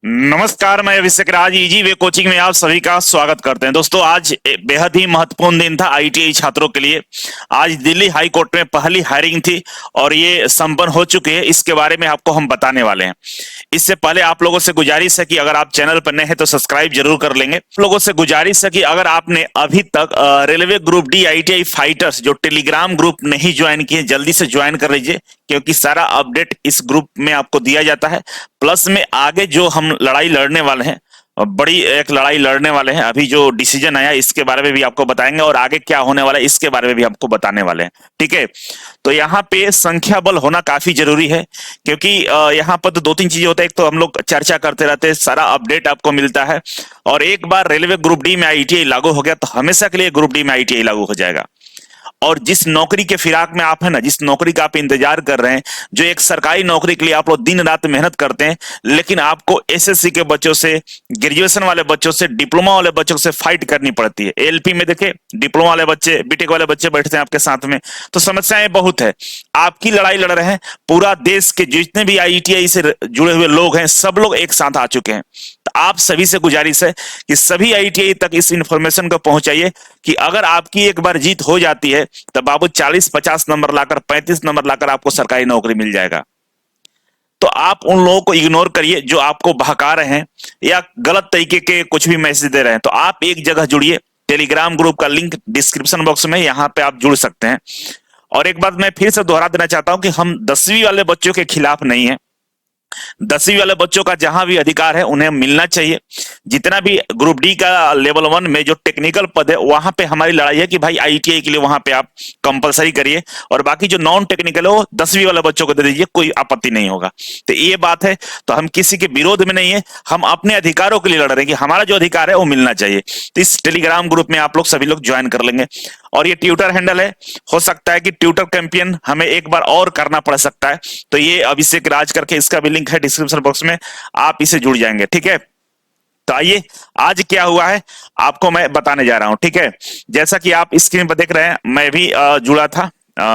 नमस्कार, मैं अभिषेक राज easy way coaching में आप सभी का स्वागत करते हैं। दोस्तों, आज बेहद ही महत्वपूर्ण दिन था आईटीआई छात्रों के लिए। आज दिल्ली हाई कोर्ट में पहली हायरिंग थी और ये संपन्न हो चुकी है। इसके बारे में आपको हम बताने वाले हैं। इससे पहले आप लोगों से गुजारिश है कि अगर आप चैनल पर नए हैं तो सब्सक्राइब जरूर कर लेंगे। आप लोगों से गुजारिश है कि अगर आपने अभी तक railway group D ITI fighters जो टेलीग्राम ग्रुप नहीं ज्वाइन किए, जल्दी से ज्वाइन कर लीजिए, क्योंकि सारा अपडेट इस ग्रुप में आपको दिया जाता है। प्लस में आगे जो हम लड़ाई लड़ने वाले हैं, बड़ी एक लड़ाई लड़ने वाले हैं, अभी जो डिसीजन आया इसके बारे में भी आपको बताएंगे और आगे क्या होने वाला है इसके बारे में भी आपको बताने वाले हैं। ठीक है, तो यहाँ पे संख्या बल होना काफी जरूरी है, क्योंकि यहाँ पर तो दो तीन चीजें होता है। एक तो हम लोग चर्चा करते रहते हैं, सारा अपडेट आपको मिलता है, और एक बार रेलवे ग्रुप डी में आईटीआई लागू हो गया तो हमेशा के लिए ग्रुप डी में आईटीआई लागू हो जाएगा। और जिस नौकरी के फिराक में आप है ना, जिस नौकरी का आप इंतजार कर रहे हैं, जो एक सरकारी नौकरी के लिए आप लोग दिन रात मेहनत करते हैं, लेकिन आपको एसएससी के बच्चों से, ग्रेजुएशन वाले बच्चों से, डिप्लोमा वाले बच्चों से फाइट करनी पड़ती है। एलपी में देखे डिप्लोमा वाले बच्चे, बीटेक वाले बच्चे बैठते हैं आपके साथ में, तो समस्याएं बहुत है। आपकी लड़ाई लड़ रहे हैं, पूरा देश के जितने भी आईटीआई से जुड़े हुए लोग हैं सब लोग एक साथ आ चुके हैं। तो आप सभी से गुजारिश है कि सभी आईटीआई तक इस इंफॉर्मेशन को पहुंचाइए कि अगर आपकी एक बार जीत हो जाती है तो बाबू 40-50 नंबर लाकर, 35 नंबर लाकर आपको सरकारी नौकरी मिल जाएगा। तो आप उन लोगों को इग्नोर करिए जो आपको बहका रहे हैं या गलत तरीके के कुछ भी मैसेज दे रहे हैं। तो आप एक जगह जुड़िए, टेलीग्राम ग्रुप का लिंक डिस्क्रिप्शन बॉक्स में, यहाँ पे आप जुड़ सकते हैं। और एक बात मैं फिर से दोहरा देना चाहता हूं कि हम 10वीं वाले बच्चों के खिलाफ नहीं है। 10वीं वाले बच्चों का जहां भी अधिकार है उन्हें मिलना चाहिए। जितना भी ग्रुप डी का लेवल 1 में जो टेक्निकल पद है, वहां पे हमारी लड़ाई है कि भाई आईटीआई के लिए वहां पे आप कंपलसरी करिए, और बाकी जो नॉन टेक्निकल है वो 10वीं वाले बच्चों को दे दीजिए, कोई आपत्ति नहीं होगा। तो ये बात है, तो हम किसी के विरोध में नहीं है, हम अपने अधिकारों के लिए लड़ रहे हैं कि हमारा जो अधिकार है वो मिलना चाहिए। तो इस टेलीग्राम ग्रुप में आप लोग सभी लोग ज्वाइन कर लेंगे। और ये ट्विटर हैंडल है, हो सकता है कि ट्विटर कैंपेन हमें एक बार और करना पड़ सकता है, तो ये अभिषेक राज करके इसका भी लिंक है डिस्क्रिप्शन बॉक्स में, आप इसे जुड़ जाएंगे। ठीक है, तो आइए आज क्या हुआ है आपको मैं बताने जा रहा हूं। ठीक है, जैसा कि आप स्क्रीन पर देख रहे हैं, मैं भी जुड़ा था।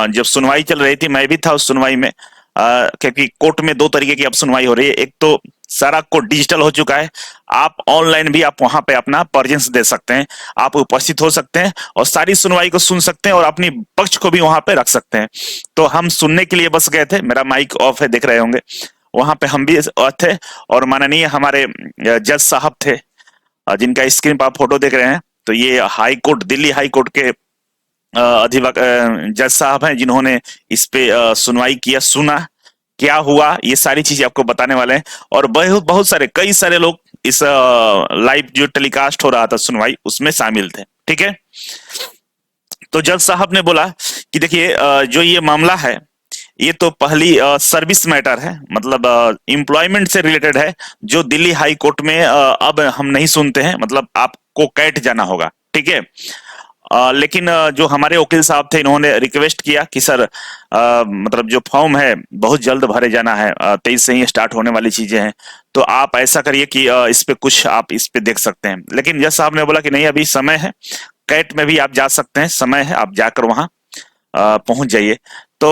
जब सुनवाई चल रही थी मैं भी था उस सुनवाई में, क्योंकि कोर्ट में दो तरीके की अब सुनवाई हो रही है। एक तो सारा कोर्ट डिजिटल हो चुका है, आप ऑनलाइन भी आप वहां पे अपना प्रेजेंस दे सकते हैं, आप उपस्थित हो सकते हैं और सारी सुनवाई को सुन सकते हैं और अपनी पक्ष को भी वहां पे रख सकते हैं। तो हम सुनने के लिए बस गए थे, मेरा माइक ऑफ है, देख रहे होंगे, वहां पे हम भी थे और माननीय हमारे जज साहब थे, जिनका स्क्रीन पर आप फोटो देख रहे हैं। तो ये high court, Delhi high court के जज साहब हैं, जिन्होंने इस पे सुनवाई किया, सुना क्या हुआ, ये सारी चीजें आपको बताने वाले हैं। और बहुत बहुत सारे, कई सारे लोग इस लाइव जो टेलीकास्ट हो रहा था सुनवाई, उसमें शामिल थे। ठीक है, तो जज साहब ने बोला कि देखिए, जो ये मामला है ये तो पहली सर्विस मैटर है, मतलब एम्प्लॉयमेंट से रिलेटेड है, जो दिल्ली हाई कोर्ट में अब हम नहीं सुनते हैं, मतलब आपको कैट जाना होगा। ठीक है, लेकिन जो हमारे वकील साहब थे, इन्होंने रिक्वेस्ट किया कि सर, मतलब जो फॉर्म है बहुत जल्द भरे जाना है, 23 से ही स्टार्ट होने वाली चीजें हैं, तो आप ऐसा करिए कि इस पे कुछ आप इस पे देख सकते हैं। लेकिन जज साहब ने बोला कि नहीं, अभी समय है, कैट में भी आप जा सकते हैं, समय है, आप जाकर वहां पहुंच जाइए। तो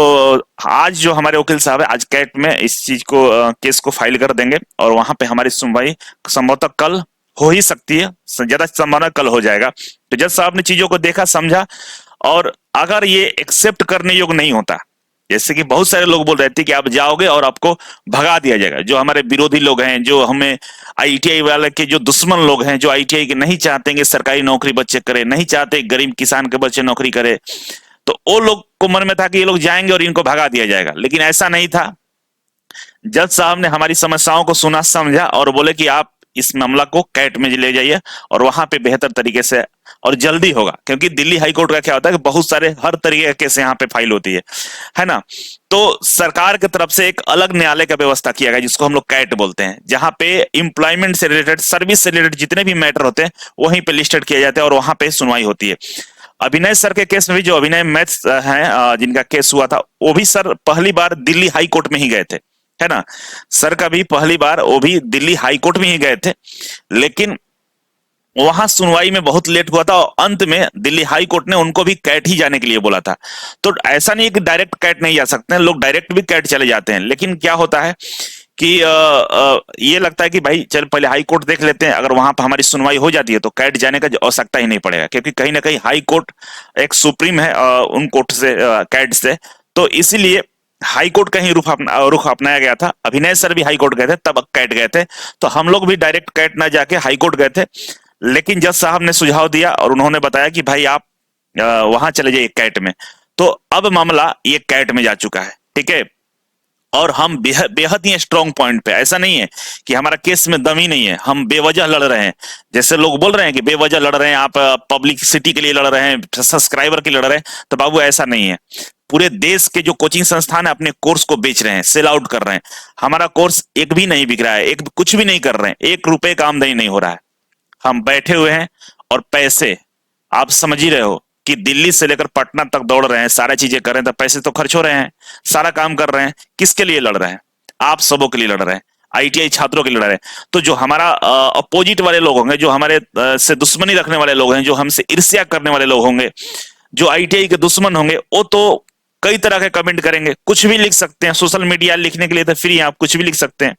आज जो हमारे वकील साहब है, आज कैट में इस चीज को, केस को फाइल कर देंगे और वहां पे हमारी सुनवाई संभवतः कल हो ही सकती है, ज्यादा संभावना कल हो जाएगा। तो जज साहब ने चीजों को देखा, समझा, और अगर ये एक्सेप्ट करने योग्य नहीं होता, जैसे कि बहुत सारे लोग बोल रहे थे कि आप जाओगे और आपको भगा दिया जाएगा, जो हमारे विरोधी लोग हैं, जो हमें आईटीआई वाले के जो दुश्मन लोग हैं, जो आईटीआई के नहीं चाहते कि सरकारी नौकरी बच्चे करे, नहीं चाहते गरीब किसान के बच्चे नौकरी करे, तो वो लोग को मन में था कि ये लोग जाएंगे और इनको भगा दिया जाएगा। लेकिन ऐसा नहीं था। जज साहब ने हमारी समस्याओं को सुना, समझा और बोले कि आप इस मामला को कैट में ले जाइए और वहां पे बेहतर तरीके से और जल्दी होगा, क्योंकि दिल्ली हाई कोर्ट का क्या होता है कि बहुत सारे हर तरीके के केस यहाँ पे फाइल होती है ना। तो सरकार की तरफ से एक अलग न्यायालय का व्यवस्था किया गया, जिसको हम लोग कैट बोलते हैं, जहां पे एम्प्लॉयमेंट से रिलेटेड, सर्विस से रिलेटेड जितने भी मैटर होते हैं वहीं पे लिस्टेड किया जाता है और वहां पे सुनवाई होती है। अभिनय सर के केस में भी, जो अभिनय मैथ्स हैं, जिनका केस हुआ था, वो भी सर पहली बार दिल्ली हाई कोर्ट में ही गए थे, है ना। सर का भी पहली बार वो भी दिल्ली हाई कोर्ट में ही गए थे, लेकिन वहां सुनवाई में बहुत लेट हुआ था और अंत में दिल्ली हाई कोर्ट ने उनको भी कैट ही जाने के लिए बोला था। तो ऐसा नहीं है कि डायरेक्ट कैट नहीं जा सकते हैं, लोग डायरेक्ट भी कैट चले जाते हैं। लेकिन क्या होता है कि ये लगता है कि भाई चल पहले हाई कोर्ट देख लेते हैं, अगर वहां पर हमारी सुनवाई हो जाती है तो कैट जाने का आवश्यकता ही नहीं पड़ेगा, क्योंकि कहीं ना कहीं हाई कोर्ट एक सुप्रीम है उन कोर्ट से, कैट से। तो इसीलिए हाई कोर्ट का ही रुख अपनाया गया था। अभिनय सर भी हाई कोर्ट गए थे, तब कैट गए थे। तो हम लोग भी डायरेक्ट कैट ना जाके हाई कोर्ट गए थे। लेकिन जज साहब ने सुझाव दिया और उन्होंने बताया कि भाई आप वहां चले जाइए कैट में। तो अब मामला ये कैट में जा चुका है, ठीक है। और हम बेहद ही स्ट्रांग पॉइंट पे, ऐसा नहीं है कि हमारा केस में दम ही नहीं है, हम बेवजह लड़ रहे हैं। जैसे लोग बोल रहे हैं कि बेवजह लड़ रहे हैं, आप पब्लिसिटी के लिए लड़ रहे हैं, सब्सक्राइबर के लिए लड़ रहे हैं, तो बाबू ऐसा नहीं है। पूरे देश के जो कोचिंग संस्थान है अपने कोर्स को बेच रहे हैं, सेल आउट कर रहे हैं। हमारा कोर्स एक भी नहीं बिक रहा है, एक कुछ भी नहीं कर रहे हैं, 1 रुपए का आमदनी नहीं हो रहा है। हम बैठे हुए हैं और पैसे, आप समझ ही रहे हो कि दिल्ली से लेकर पटना तक दौड़ रहे हैं, सारी चीजें कर रहे हैं, तो पैसे तो खर्च हो रहे हैं, सारा काम कर रहे हैं। किसके लिए लड़ रहे हैं? आप सबों के लिए लड़ रहे हैं, आईटीआई छात्रों के लिए लड़ रहे हैं। तो जो हमारा अपोजिट वाले लोग होंगे, जो हमारे से दुश्मनी रखने वाले लोग हैं, जो हमसे ईर्ष्या करने वाले लोग होंगे, जो आईटीआई के दुश्मन होंगे, वो तो कई तरह के कमेंट करेंगे, कुछ भी लिख सकते हैं। सोशल मीडिया लिखने के लिए तो फ्री है, आप कुछ भी लिख सकते हैं।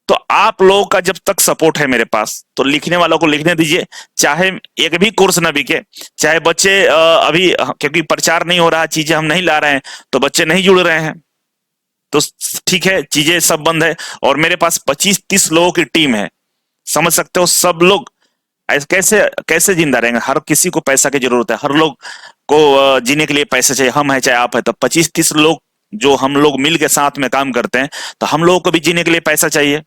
तो आप लोगों का जब तक सपोर्ट है मेरे पास, तो लिखने वालों को लिखने दीजिए। चाहे एक भी कोर्स ना बिके, चाहे बच्चे अभी क्योंकि प्रचार नहीं हो रहा, चीजें हम नहीं ला रहे हैं, तो बच्चे नहीं जुड़ रहे हैं, तो ठीक है, चीजें सब बंद है। और मेरे पास 25-30 लोगों की टीम है, समझ सकते हो। सब लोग कैसे कैसे जिंदा रहेंगे? हर किसी को पैसा की जरूरत है, हर लोग को जीने के लिए पैसे चाहिए। हम है चाहे आप है, तो 25-30 लोग जो हम लोग मिल के साथ में काम करते हैं, तो हम लोगों को भी जीने के लिए पैसा चाहिए।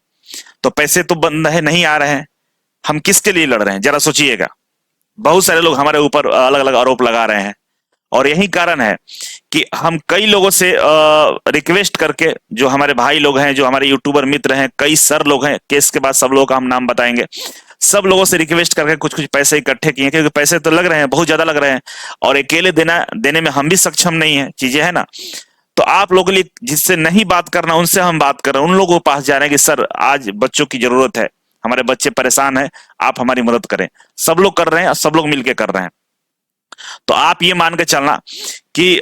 तो पैसे तो बंद है, नहीं आ रहे हैं, हम किसके लिए लड़ रहे हैं? जरा सोचिएगा। बहुत सारे लोग हमारे ऊपर अलग अलग आरोप लगा रहे हैं, और यही कारण है कि हम कई लोगों से रिक्वेस्ट करके, जो हमारे भाई लोग हैं, जो हमारे यूट्यूबर मित्र हैं, कई सर लोग हैं, केस के बाद सब लोगों का हम नाम बताएंगे, सब लोगों से रिक्वेस्ट करके कुछ कुछ पैसे इकट्ठे किए, क्योंकि पैसे तो लग रहे हैं, बहुत ज्यादा लग रहे हैं, और अकेले देने में हम भी सक्षम नहीं है, चीजें है ना। तो आप लोगों के लिए जिससे नहीं बात करना, उनसे हम बात कर रहे हैं, उन लोगों के पास जा रहे हैं कि सर आज बच्चों की जरूरत है, हमारे बच्चे परेशान हैं, आप हमारी मदद करें। सब लोग कर रहे हैं, सब लोग मिलकर कर रहे हैं। तो आप ये मान के चलना कि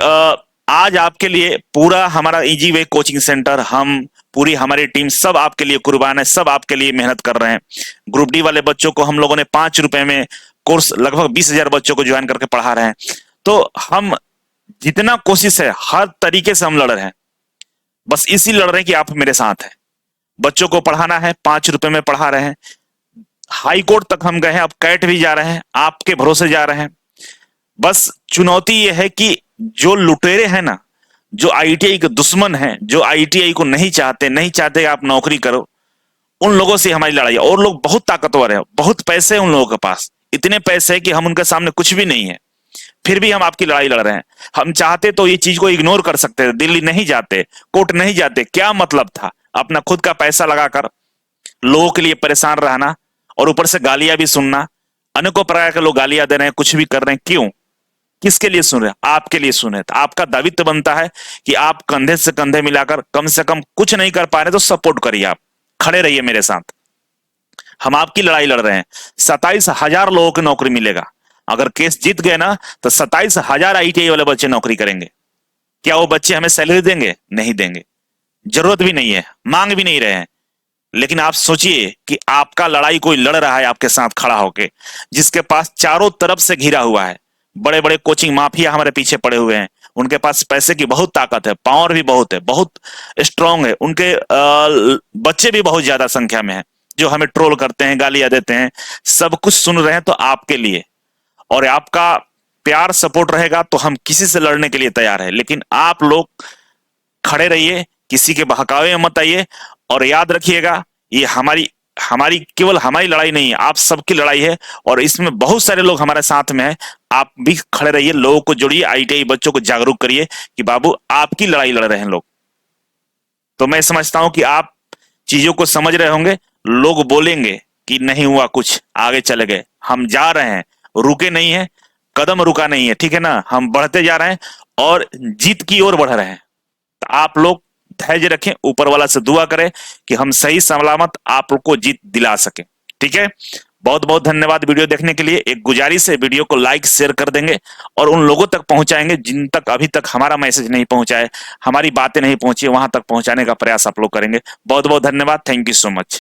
आज आपके लिए पूरा हमारा इजी वे कोचिंग सेंटर, हम पूरी हमारी टीम सब आपके लिए कुर्बान है, सब आपके लिए मेहनत कर रहे हैं। ग्रुप डी वाले बच्चों को हम लोगों ने 5 रुपए में कोर्स, लगभग 20,000 बच्चों को ज्वाइन करके पढ़ा रहे हैं। तो हम जितना कोशिश है, हर तरीके से हम लड़ रहे हैं, बस इसी लड़ रहे हैं कि आप मेरे साथ हैं। बच्चों को पढ़ाना है, 5 रुपए में पढ़ा रहे हैं। हाई कोर्ट तक हम गए हैं, अब कैट भी जा रहे हैं, आपके भरोसे जा रहे हैं। बस चुनौती ये है कि जो लुटेरे हैं ना, जो आईटीआई के दुश्मन हैं, जो आईटीआई को नहीं चाहते, नहीं चाहते आप नौकरी करो, उन लोगों से हमारी लड़ाई है। और लोग बहुत ताकतवर है, बहुत पैसे हैं उन लोगों के पास, इतने पैसे हैं कि हम उनके सामने कुछ भी नहीं है, फिर भी हम आपकी लड़ाई लड़ रहे हैं। हम चाहते तो ये चीज को इग्नोर कर सकते थे, दिल्ली नहीं जाते, कोर्ट नहीं जाते, क्या मतलब था अपना खुद का पैसा लगाकर लोगों के लिए परेशान रहना, और ऊपर से गालियां भी सुनना। अनेकों प्रकार के लोग गालियां दे रहे हैं, कुछ भी कर रहे हैं, क्यों? किसके लिए सुन रहे हैं? आपके लिए सुने। तो आपका दायित्व बनता है कि आप कंधे से कंधे मिलाकर, कम से कम कुछ नहीं कर पा रहे तो सपोर्ट करिए, आप खड़े रहिए मेरे साथ। हम आपकी लड़ाई लड़ रहे हैं। 27,000 लोगों को नौकरी मिलेगा। अगर केस जीत गए ना, तो 27,000 आईटीआई वाले बच्चे नौकरी करेंगे। क्या वो बच्चे हमें सैलरी देंगे? नहीं देंगे, जरूरत भी नहीं है, मांग भी नहीं रहे हैं। लेकिन आप सोचिए कि आपका लड़ाई कोई लड़ रहा है आपके साथ खड़ा होके, जिसके पास चारों तरफ से घिरा हुआ है, बड़े बड़े कोचिंग माफिया हमारे पीछे पड़े हुए हैं, उनके पास पैसे की बहुत ताकत है, पावर भी बहुत है, बहुत स्ट्रांग है, उनके बच्चे भी बहुत ज्यादा संख्या में है, जो हमें ट्रोल करते हैं, गालियां देते हैं, सब कुछ सुन रहे हैं। तो आपके लिए और आपका प्यार सपोर्ट रहेगा तो हम किसी से लड़ने के लिए तैयार है। लेकिन आप लोग खड़े रहिए, किसी के बहकावे में मत आइए, और याद रखिएगा ये हमारी हमारी केवल हमारी लड़ाई नहीं है, आप सबकी लड़ाई है, और इसमें बहुत सारे लोग हमारे साथ में हैं। आप भी खड़े रहिए, लोगों को जोड़िए, आईटीआई बच्चों को जागरूक करिए कि बाबू आपकी लड़ाई लड़ रहे हैं लोग। तो मैं समझता हूं कि आप चीजों को समझ रहे होंगे। लोग बोलेंगे कि नहीं हुआ कुछ, आगे चले गए, हम जा रहे हैं, रुके नहीं है, कदम रुका नहीं है, ठीक है ना, हम बढ़ते जा रहे हैं और जीत की ओर बढ़ रहे हैं। तो आप लोग धैर्य रखें, ऊपर वाला से दुआ करें कि हम सही सलामत आप लोग को जीत दिला सके, ठीक है। बहुत बहुत धन्यवाद वीडियो देखने के लिए। एक गुजारिश है, वीडियो को लाइक शेयर कर देंगे और उन लोगों तक पहुंचाएंगे जिन तक अभी तक हमारा मैसेज नहीं पहुंचा है, हमारी बातें नहीं पहुंची, वहां तक पहुंचाने का प्रयास आप लोग करेंगे। बहुत बहुत धन्यवाद। Thank you so much.